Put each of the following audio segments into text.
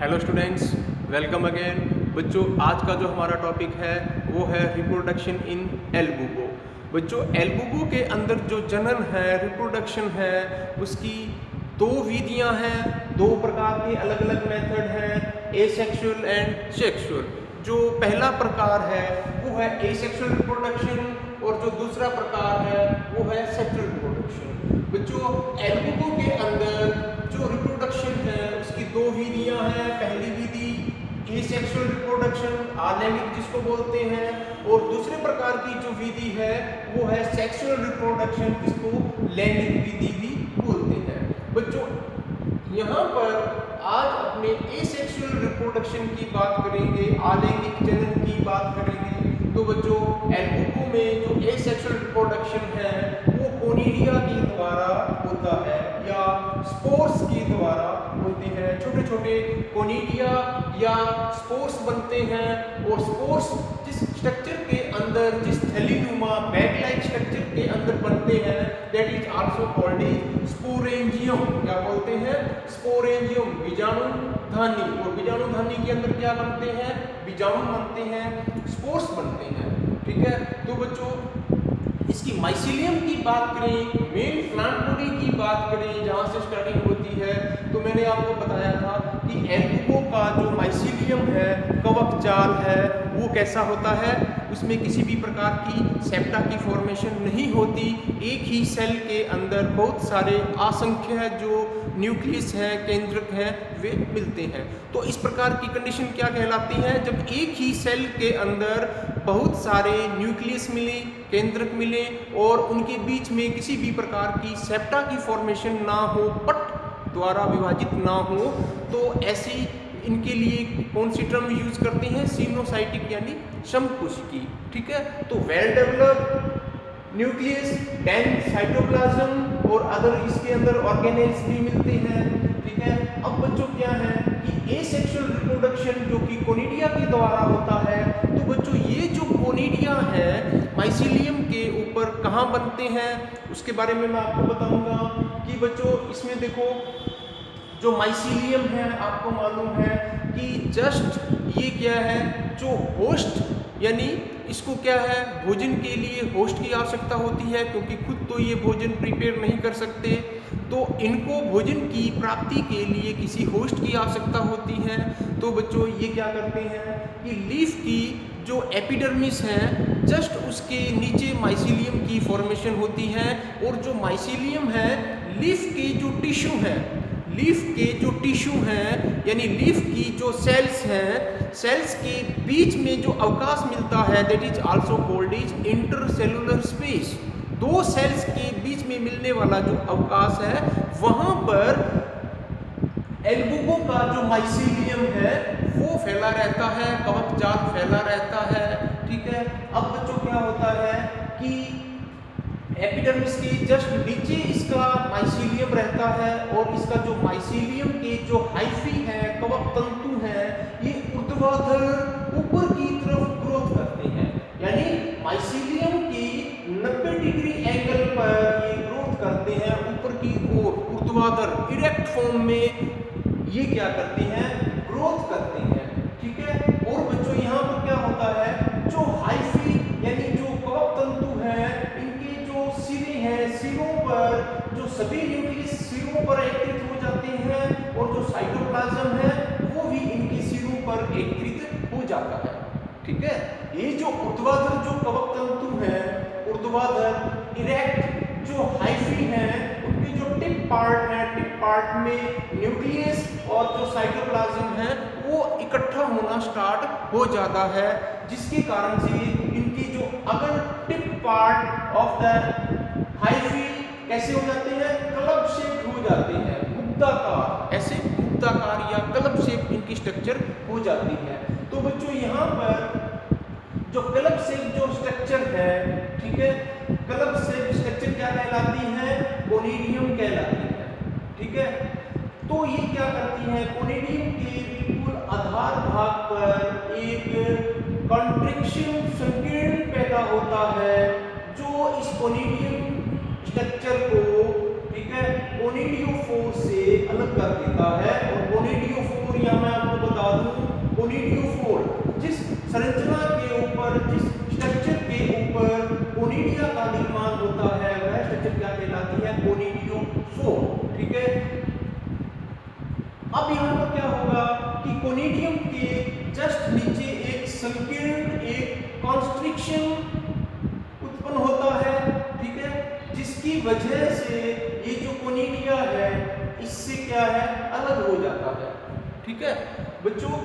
Hello students, welcome again. बच्चों, आज का जो हमारा टॉपिक है वो है रिप्रोडक्शन इन एल बूबो। बच्चों, एल बूबो के अंदर जो जनन है, रिप्रोडक्शन है, उसकी दो विधियां हैं, दो प्रकार के अलग अलग मेथड हैं, एसेक्सुअल एंड सेक्सुअल। जो पहला प्रकार है वो है एसेक्सुअल रिप्रोडक्शन और जो दूसरा प्रकार है वो है सेक्सुअल रिप्रोडक्शन। बच्चों, एल बूबो के अंदर जो रिप्रोडक्शन है उसकी दो विधियां हैं। पहली विधि एसेक्सुअल रिप्रोडक्शन, आलैंगिक जिसको बोलते हैं, और दूसरे प्रकार की जो विधि है वो है सेक्सुअल रिप्रोडक्शन, जिसको लैंगिक विधि भी बोलते हैं। बच्चों, यहाँ पर आज अपने एसेक्सुअल रिप्रोडक्शन की बात करेंगे, आलैंगिक जनन की बात करेंगे। तो बच्चों, एल बूबो में जो एसेक्सुअल रिप्रोडक्शन है वो कोनिडिया के द्वारा होता है या स्पोर्स के द्वारा होते हैं। छोटे छोटे कोनिडिया या स्पोर्स बनते हैं, और स्पोर्स जिस स्ट्रक्चर के अंदर, जिस थैलीनुमा बैग लाइक स्ट्रक्चर के अंदर बनते हैं, that is also called is sporangium. क्या बोलते हैं? स्पोरेंजियम, बीजाणुधानी। और बीजाणुधानी के अंदर क्या बनते हैं? बीजाणु बनते हैं, स्पोर्स बनते हैं। ठीक है। तो बच्चों, इसकी माइसीलियम की बात करें, मेन प्लांट बॉडी की बात करें, जहां से स्टार्टिंग होती है, तो मैंने आपको बताया था कि एल बूबो का जो माइसीलियम है, कवक जाल है, वो कैसा होता है? उसमें किसी भी प्रकार की सेप्टा की फॉर्मेशन नहीं होती। एक ही सेल के अंदर बहुत सारे असंख्य जो न्यूक्लियस हैं, केंद्रक हैं, वे मिलते हैं। तो इस प्रकार की कंडीशन क्या कहलाती है? जब एक ही सेल के अंदर बहुत सारे न्यूक्लियस मिले, केंद्रक मिले, और उनके बीच में किसी भी प्रकार की सेप्टा की फॉर्मेशन ना हो, पट द्वारा विभाजित ना हो, तो ऐसी इनके लिए कौन सी टर्म यूज करते हैं? सिनोसाइटिक यानी समकोशिकी। ठीक है। तो well developed nucleus, dense cytoplasm और अदर इसके अंदर ऑर्गेनेल्स भी मिलते हैं। ठीक है। अब बच्चों, क्या है कि एसेक्सुअल रिप्रोडक्शन जो कि कोनिडिया के द्वारा होता है, तो बच्चों ये जो कोनिडिया है माइसीलियम के ऊपर कहाँ बनते हैं उसके बारे में मैं आपको बताऊंगा। कि बच्चों, इसमें देखो, जो माइसीलियम है आपको मालूम है कि जस्ट ये क्या है, जो होस्ट, यानी इसको क्या है, भोजन के लिए होस्ट की आवश्यकता होती है, क्योंकि खुद तो ये भोजन प्रिपेयर नहीं कर सकते। तो इनको भोजन की प्राप्ति के लिए किसी होस्ट की आवश्यकता होती है। तो बच्चों, ये क्या करते हैं कि लीफ की जो एपिडर्मिस है, जस्ट उसके नीचे माइसीलियम की फॉर्मेशन होती है, और जो माइसीलियम है, लीफ के जो टिश्यू हैं, लीफ के जो टिश्यू हैं, यानी लीफ की जो सेल्स हैं, सेल्स के बीच में जो अवकाश मिलता है, that is also called is intercellular space. दो सेल्स के बीच में मिलने वाला जो अवकाश है, वहां पर एल बूबो का जो माइसीलियम है वो फैला रहता है, कवक जाल फैला रहता है। ठीक है। अब बच्चों, क्या होता है कि एपिडर्मिस के जस्ट नीचे इसका माइसीलियम रहता है, और इसका जो माइसीलियम के जो हाइफी है, कवक तंतु है, ये ऊर्ध्वाधर ऊपर की तरफ ग्रोथ करते हैं। यानी माइसीलियम की 90 डिग्री एंगल पर ये ग्रोथ करते हैं, ऊपर की ओर ऊर्ध्वाधर इरेक्ट फॉर्म में ये क्या करते हैं? ग्रोथ करते हैं। ठीक है। और बच्चों, यहाँ पर क्या होता है, जो हाइफी यानी जो कवक तंतु है, इनके जो सिरे हैं, सिरों पर जो सभी न्यूक्लियस सिरों पर एकत्रित हो जाते हैं, और जो साइटोप्लाज्म है वो भी इनके सिरों पर एकत्रित हो जाता है। ठीक है। ये जो ऊर्ध्वाधर जो कवक तंतु है, ऊर्ध्वाधर इरेक्ट जो हाइफी है, उनके जो टिप पार्ट है, टिप पार्ट में न्यूक्लियस और जो साइटोप्लाज्म है वो इकट्ठा होना स्टार्ट हो जाता है, जिसके कारण से इनकी जो अगर tip part of the hyphae कैसे हो जाते हैं? क्लब शेप हो जाते हैं, मुक्ताकार, ऐसे मुक्ताकार या क्लब शेप इनकी स्ट्रक्चर हो जाती है। तो बच्चों, यहाँ पर जो क्लब शेप जो स्ट्रक्चर है, ठीक है, क्लब शेप स्ट्रक्चर क्या कहलाती है? कोनिडियम कहलाती है। ठीक है। तो ये क्या करती है? कोनिडियम के बिल्कुल आधार भाग पर एक कॉन्ट्रिक्शन संकीर्ण पैदा होता है, जो इस कोनिडियम स्ट्रक्चर को, ठीक है, कोनिडियोफोर से अलग कर देता है। और कोनिडियोफोर या मैं आपको हूँ कोनिडियोफोर। जिस संरचना के ऊपर, जिस स्ट्रक्चर के ऊपर कोनिडिया का निर्माण होता है वह स्ट्रक्चर क्या कहलाती है? कोनिडियोफोर। ठीक है। अब यहाँ पर क्या होगा कि कोनिडियम के जस्ट नीचे एक संकीर्ण, एक कॉन्स्ट्रिक्शन उत्पन्न होता है। ठीक है। जिसकी वजह से ये जो कोनिडिया है इससे क्या है? अलग हो जाता है। ठीक है बच्चों,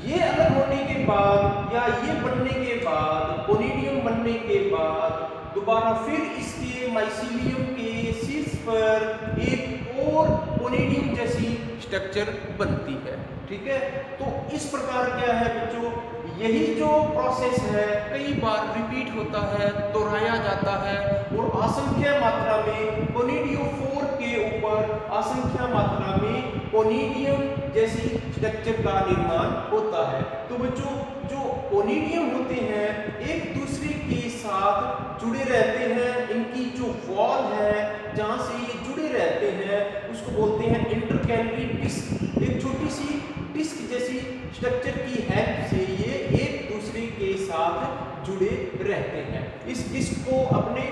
ये अलग होने के बाद या ये बनने के बाद, कोनिडियम बनने के बाद दोबारा फिर इसके माइसीलियम के शीर्ष पर एक और कोनिडियम जैसी स्ट्रक्चर बनती है। ठीक है। तो इस प्रकार क्या है बच्चों, यही जो प्रोसेस है कई बार रिपीट होता है, दोहराया जाता है और असंख्य मात्रा में कोनिडियोफोर के ऊपर असंख्य मात्रा में कोनिडियम जैसी स्ट्रक्चर का निर्माण होता है। तो बच्चों, जो कोनिडियम होते हैं एक दूसरे के साथ जुड़े रहते हैं। इनकी जो वॉल है जहां से ये जुड़े रहते हैं उसको बोलते हैं इंटरकैलरी डिस्क। एक छोटी सी डिस्क जैसी स्ट्रक्चर की हेल्प से ये एक दूसरे के साथ जुड़े रहते हैं। इस डिस्क को अपने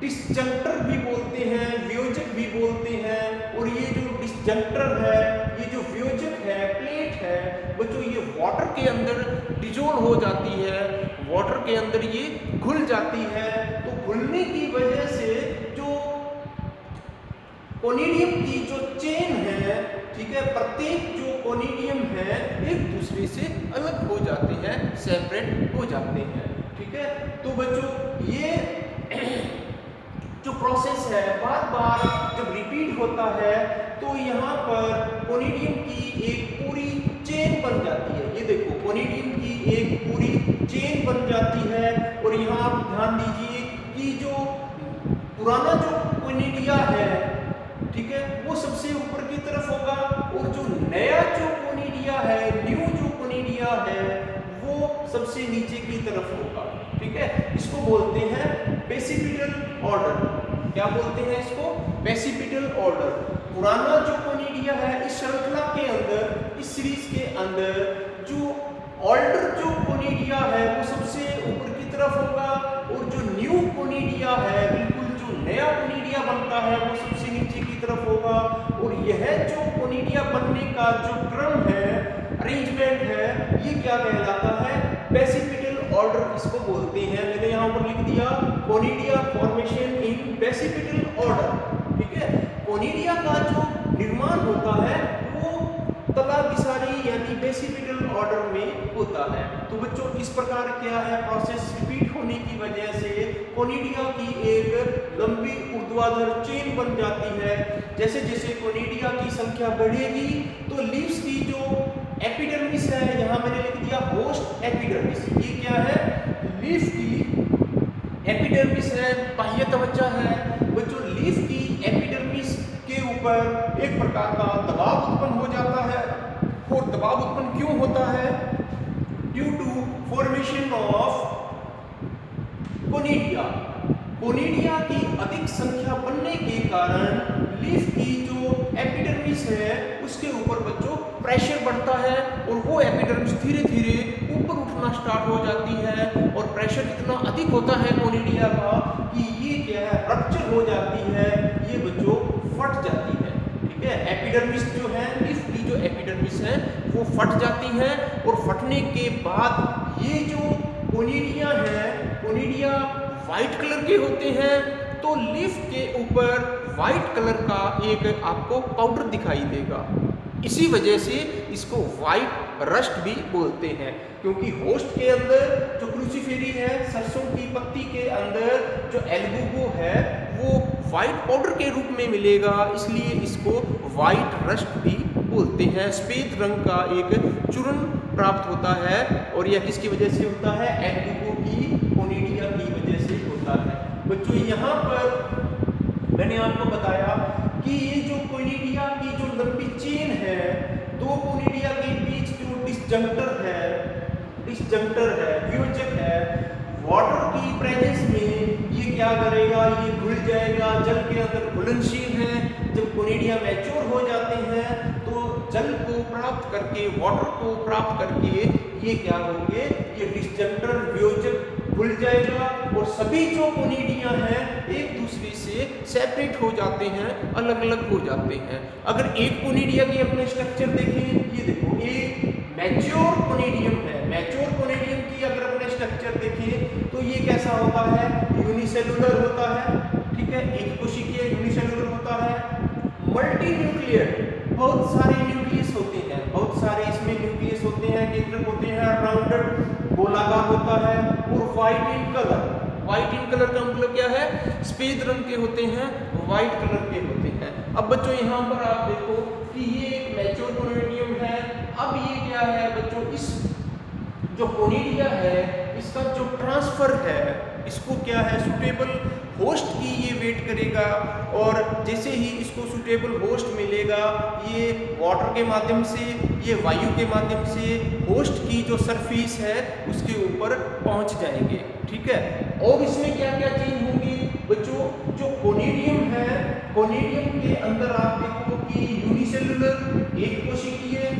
डिस्जंक्टर भी बोलते हैं, वियोजक भी बोलते हैं। और ये जो डिस्जंक्टर है, ये जो वियोजक है, प्लेट है बच्चों, ये वाटर के अंदर डिजोल्व हो जाती है, वाटर के अंदर ये घुल जाती है। तो घुलने की वजह से जो कोनिडियम की जो चेन है, ठीक है, प्रत्येक जो कोनिडियम है एक दूसरे से अलग हो जाते हैं, सेपरेट हो जाते हैं। ठीक है। तो बच्चों, ये जो प्रोसेस है बार बार जब रिपीट होता है तो यहाँ पर कोनिडियम की एक पूरी चेन बन जाती है। ये देखो, कोनिडियम की एक पूरी चेन बन जाती है। और यहाँ आप ध्यान दीजिए कि जो पुराना जो कोनिडिया है, ठीक है, वो सबसे ऊपर की तरफ होगा और जो नया जो कोनिडिया है, न्यू जो कोनिडिया है वो सबसे नीचे की तरफ होगा। ठीक है। इसको बोलते हैं बेसिपिटल ऑर्डर। क्या बोलते हैं इसको? Basipetal order. पुराना जो कोनिडिया है इस श्रृंखला के अंदर, इस सीरीज के अंदर जो ऑल्डर जो कोनिडिया है वो सबसे ऊपर की तरफ होगा और जो न्यू कोनिडिया है, बिल्कुल जो नया कोनिडिया बनता है वो सबसे नीचे की तरफ होगा। और यह जो कोनिडिया बनने का जो क्रम है, अरेंजमेंट है, ये क्या कहलाता है? बेसिपिटल ऑर्डर इसको बोलते हैं। मैंने यहाँ पर लिख दिया कोनिडिया फॉर्मेशन इन बेसिपिटल ऑर्डर। ठीक है। कोनिडिया का जो निर्माण होता है वो तलाबिसारी यानी बेसिपिटल ऑर्डर में होता है। तो बच्चों, इस प्रकार क्या है, प्रोसेस रिपीट होने की वजह से कोनिडिया की एक लंबी ऊर्ध्वाधर चेन बन जाती है। जैसे जैसे कोनिडिया की संख्या बढ़ेगी तो लीव्स की जो एपिडर्मिस है, यहाँ मैंने लिख दिया होस्ट एपिडर्मिस। ये क्या है? लीफ की एपिडर्मिस है, बाह्य त्वचा है। बच्चों, लीफ की एपिडर्मिस के ऊपर एक प्रकार का दबाव उत्पन्न हो जाता है। और दबाव उत्पन्न क्यों होता है? Due to formation of conidia. Conidia की अधिक संख्या बनने के कारण लीफ की जो एपिडर्मिस है उसके ऊपर बच्चों प्रेशर बढ़ता है और वो एपिडर्मिस धीरे धीरे ऊपर उठना स्टार्ट हो जाती है। और प्रेशर इतना अधिक होता है कोनिडिया का कि ये क्या है, रप्चर हो जाती है, ये बच्चों फट जाती है। ठीक है। एपिडर्मिस जो है, लीफ की जो एपिडर्मिस है वो फट जाती है और फटने के बाद ये जो कोनिडिया है, कोनिडिया व्हाइट कलर के होते हैं। तो लीफ के ऊपर व्हाइट कलर का एक आपको पाउडर दिखाई देगा। इसी वजह से इसको व्हाइट रस्ट भी बोलते हैं, क्योंकि होस्ट के अंदर जो क्रूसीफेरी है, सरसों की पत्ती के अंदर जो एल्बुगो है वो व्हाइट पाउडर के रूप में मिलेगा, इसलिए इसको व्हाइट रस्ट भी बोलते हैं। सफेद रंग का एक चूर्ण प्राप्त होता है और यह किसकी वजह से होता है? एल्बुगो की, कोनिडिया की वजह से होता है। बच्चों, यहाँ पर मैंने आपको बताया कि ये जो कोनिडिया की जो लंबी चेन है, दो कोनिडिया के बीच जो डिस्जंक्टर है, वियोजक है, वाटर की प्रेजेंस में ये क्या करेगा? ये घुल जाएगा, जल के अंदर घुलनशील है जब कोनिडिया मैच्योर हो जाते हैं तो जल को प्राप्त करके, वाटर को प्राप्त करके ये क्या होंगे, ये डिस्जंक्टर वियोजक खुल जाएगा और सभी जो कोनिडिया हैं एक दूसरे से सेपरेट हो जाते हैं, अलग अलग हो जाते हैं। अगर एक कोनिडिया की अपने स्ट्रक्चर देखें, ये देखो एक मैच्योर कोनिडियम है, मैच्योर कोनिडियम की अगर अपने स्ट्रक्चर देखें तो ये कैसा होता है, यूनिसेलुलर होता है, ठीक है, एक कोशिकीय यूनिसेलुलर होता है। मल्टी न्यूक्लियर, बहुत सारे न्यूक्लियस होते हैं, बहुत सारे इसमें न्यूक्लियस होते हैं, केंद्रक होते हैं, राउंडेड गोलाकार होता है और white in colour. White in colour का मतलब क्या है, सफेद रंग के होते हैं, व्हाइट कलर के होते हैं। अब बच्चों यहाँ पर आप देखो कि ये एक मैच्योर कोनिडियम है। अब ये क्या है बच्चों, इस जो कोनिडिया है इसका जो ट्रांसफर है, इसको क्या है, सुटेबल होस्ट की ये वेट करेगा और जैसे ही इसको सुटेबल होस्ट मिलेगा ये वाटर के माध्यम से, ये वायु के माध्यम से होस्ट की जो सरफेस है उसके ऊपर पहुंच जाएंगे, ठीक है। और इसमें क्या क्या चेंज होंगी बच्चों, जो कोनिडियम है, कोनिडियम के अंदर आप देखो कि यूनिसेलुलर एक कोशिकीय,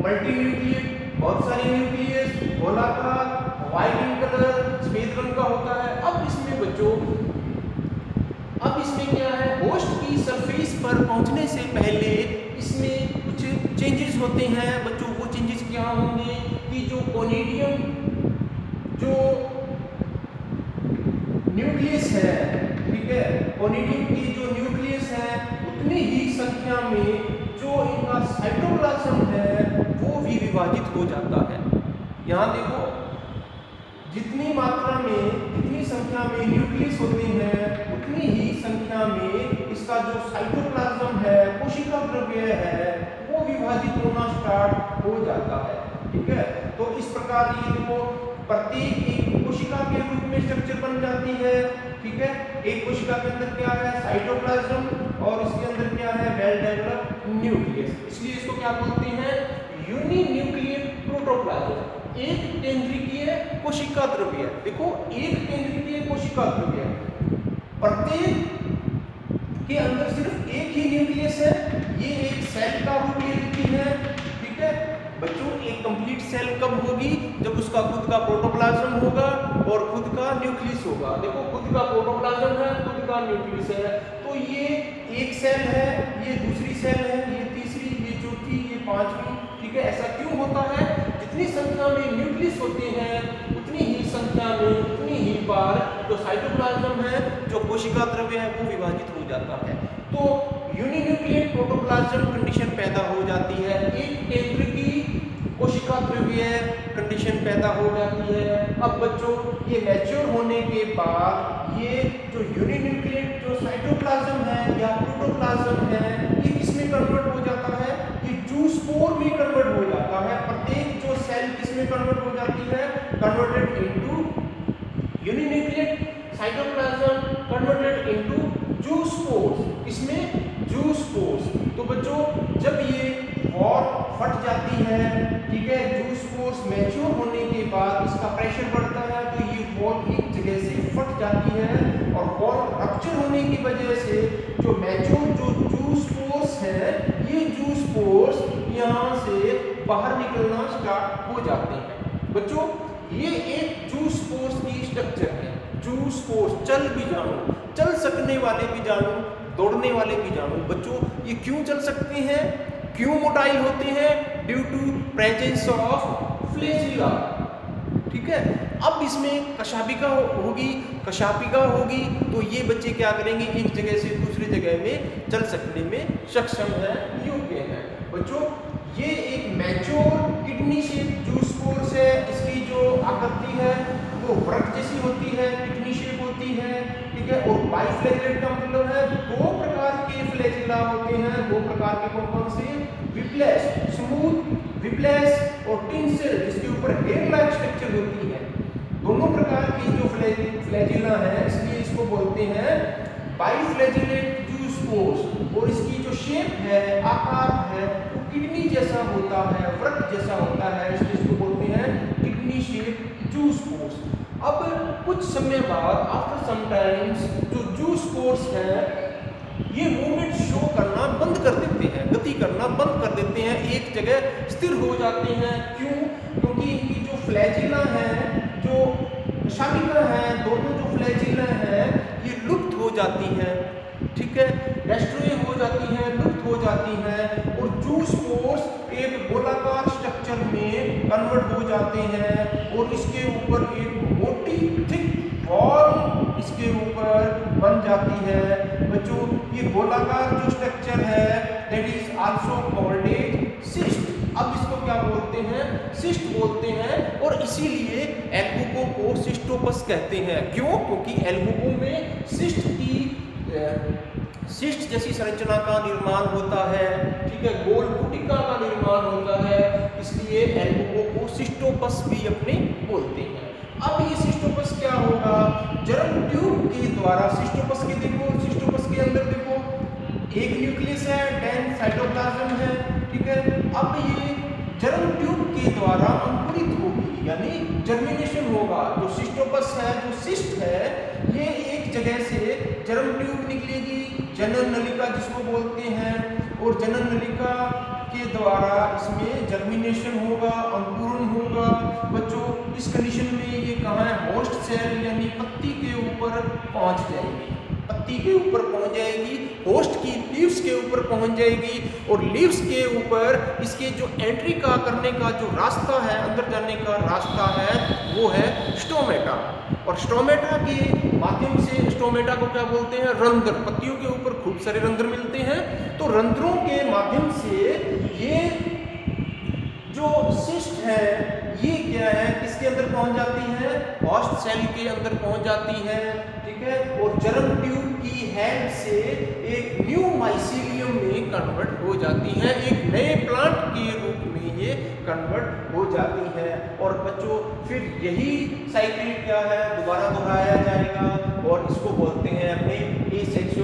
मल्टीन्यूक्लिएट बहुत सारे न्यूक्लियस, गोलाकार, व्हाइट इन कलर, सफेद रंग का होता है। अब इसमें बच्चों, अब इसमें क्या है, होस्ट की सरफेस पर पहुंचने से पहले इसमें कुछ चेंजेस होते हैं बच्चों। वो चेंजेस क्या होंगे कि जो कोनिडियम, जो न्यूक्लियस है, ठीक है, कोनिडियम की जो न्यूक्लियस है उतनी ही संख्या में जो इनका साइटोप्लाज्म है वो भी विभाजित हो जाता है। यहाँ देखो जितनी मात्रा में, जितनी संख्या में न्यूक्लियस होते हैं उतनी ही संख्या में इसका जो साइटोप्लाज्म है, कोशिका द्रव्य है, वो विभाजित होना स्टार्ट हो जाता है, ठीक है। तो इस प्रकार ये देखो प्रत्येक एक कोशिका के रूप में स्ट्रक्चर बन जाती है, ठीक है। एक कोशिका के अंदर क्या है, साइटोप्लाज्म और इसके अंदर क्या है, वेल डेवलप्ड न्यूक्लियस। इसलिए इसको क्या बोलते हैं, यूनिन्यूक्लियर प्रोटोप्लाज्म, एक केंद्रीय कोशिका द्रव्य। देखो एक केंद्रीय कोशिका द्रव्य, प्रत्येक के अंदर सिर्फ एक ही न्यूक्लियस है, ये एक सेल का रूप ले लेती है, ठीक है बच्चों। एक कंप्लीट सेल कब होगी, जब उसका खुद का प्रोटोप्लाज्म होगा और खुद का न्यूक्लियस होगा। देखो खुद का प्रोटोप्लाज्म है, खुद का न्यूक्लियस है, तो ये एक सेल है, ये दूसरी सेल है, ये तीसरी, ये चौथी, ये पांचवी, ठीक है। ऐसा क्यों होता है, जितनी संख्या में न्यूक्लियस होते हैं उतनी ही संख्या में, उतनी ही बार जो साइटोप्लाज्म है, जो कोशिका द्रव्य है, वो विभाजित हो जाता है। तो यूनिन्यूक्लियर प्रोटोप्लाज्म कंडीशन पैदा हो जाती है, एक केंद्र की कोशिका द्रव्य कंडीशन पैदा हो जाती है। अब बच्चों ये मैच्योर होने के बाद ये जो यूनिन्यूक्लियर जो साइटोप्लाज्म है या प्रोटोप्लाज्म है, ये किसमें कन्वर्ट हो जाता है, ये जूस्पोर में कन्वर्ट हो जाता है। प्रत्येक जो सेल किसमें कन्वर्ट हो जाती है, converted into uninuclear cytoplasm converted into zoospores, इसमें जूस्पोर्स। तो बच्चों जब ये वॉल फट जाती है, ठीक है, जूस्पोर्स मैच्योर होने के बाद इसका प्रेशर बढ़ता है तो ये वॉल एक जगह से फट जाती है और वॉल रप्चर होने की वजह से जो मैच्योर जो जूस्पोर्स है, ये जूस्पोर्स यहाँ से बाहर निकलना स्टार्ट हो जाते हैं। बच्चों ये एक जूस्पोर्स की स्ट्रक्चर है। जूस्पोर्स चल बीजाणु, चल सकने वाले बीजाणु, दौड़ने वाले बीजाणु। बच्चों ये क्यों चल सकते हैं, क्यों मोटाइल होते हैं, due to presence of flagella, ठीक है। अब इसमें कशापिका होगी, कशापिका होगी तो ये बच्चे क्या करेंगे, एक जगह से दूसरी जगह में चल सकने में सक्षम है, योग्य है। बच्चों ये एक मैच्योर किडनी शेप जूस्पोर्स है, इसकी जो आकृति है वो वृक्क जैसी होती है, किडनी शेप होती है, ठीक है। और बाइफ्लैजिलेट का मतलब है दो प्रकार के फ्लैजिला होते हैं, दो प्रकार के कौन से, विप्लेस, स्मूथ विप्लेस और टिंसल जिसके ऊपर हेयर लाइक स्ट्रक्चर होती है। दोनों प्रकार की जो फ्लैजिला है, इसलिए इसको बोलते हैं बाइफ्लैजिलेट जूस्पोर्स। और इसकी जो शेप है, आकार है, वो किडनी जैसा होता है, वृक्क जैसा होता है, इसलिए इसको बोलते हैं किडनी शेप जूस्पोर्स। अब कुछ समय बाद आफ्टर सम टाइम्स जो जूस्पोर्स है ये मूवमेंट शो करना बंद कर देते हैं, गति करना बंद कर देते हैं, एक जगह स्थिर हो जाते हैं। क्यों? क्योंकि इनकी जो फ्लैजिला है, जो शालिका है, दोनों जो फ्लैजिला है ये लुप्त हो जाती हैं, ठीक है, डेस्ट्रॉय हो जाती हैं, लुप्त हो जाती हैं, और जू स्पोर्स एक गोलाकार स्ट्रक्चर में कन्वर्ट हो जाते हैं, और इसके ऊपर एक मोटी थिक वॉल इसके ऊपर बन जाती है। बच्चों ये गोलाकार जो स्ट्रक्चर है that is also called as cyst. अब इसको क्या बोलते हैं? सिस्ट बोलते हैं, और इसीलिए एल्बुको को सिस्टोपस कहते हैं। क्यों? क्योंकि एल्बुको में सिस्ट जैसी संरचना का निर्माण होता है, ठीक है, गोल गुटिका का निर्माण होता है, इसलिए एल्बुको को सिस्टोपस भी अपने बोलते हैं। अब ये सिस्टोपस क्या होगा? जर्म ट्यूब के द्वारा सिस्टोपस के देखो, सिस्टोपस के अंदर देखो एक न्यूक्लियस है, 10 साइटोप्लाज्म है, ठीक है। अब ये जर्म ट्यूब के द्वारा अंकुरित होगी, यानी जर्मिनेशन होगा। जो सिस्टोपस है, जो सिस्ट है, ये एक जगह से जर्म ट्यूब निकलेगी, जनन नलिका जिसको बोलते हैं, और जनन नलिका के द्वारा इसमें जर्मिनेशन होगा, अंकुरण होगा। बच्चों इस कंडीशन में ये कहाँ है? होस्ट सेल यानी पत्ती के ऊपर पहुंच जाएगी, पत्ती के ऊपर पहुंच जाएगी, होस्ट की लीव्स के ऊपर पहुंच जाएगी, और लीव्स के ऊपर इसके जो एंट्री का करने का जो रास्ता है, अंदर जाने का रास्ता है, वो है स्टोमेटा। और स्टोमेटा के माध्यम से, स्टोमेटा को क्या बोलते हैं? रंध्र। पत्तियों के ऊपर खूब सारे रंध्र मिलते हैं, तो रंध्रों के माध्यम से ये जो सिस्ट है ये क्या है, किसके अंदर पहुंच जाती है? होस्ट सेल के अंदर पहुंच जाती है, ठीक है, और जर्म ट्यूब की हेड से एक न्यू माइसीलियम में कन्वर्ट हो जाती है, एक नए प्लांट के रूप में ये कन्वर्ट हो जाती है। और बच्चों फिर यही साइकिल क्या है? दोबारा दोहराया जाएगा, और इसको बोलते हैं अपने एसेक्सुअल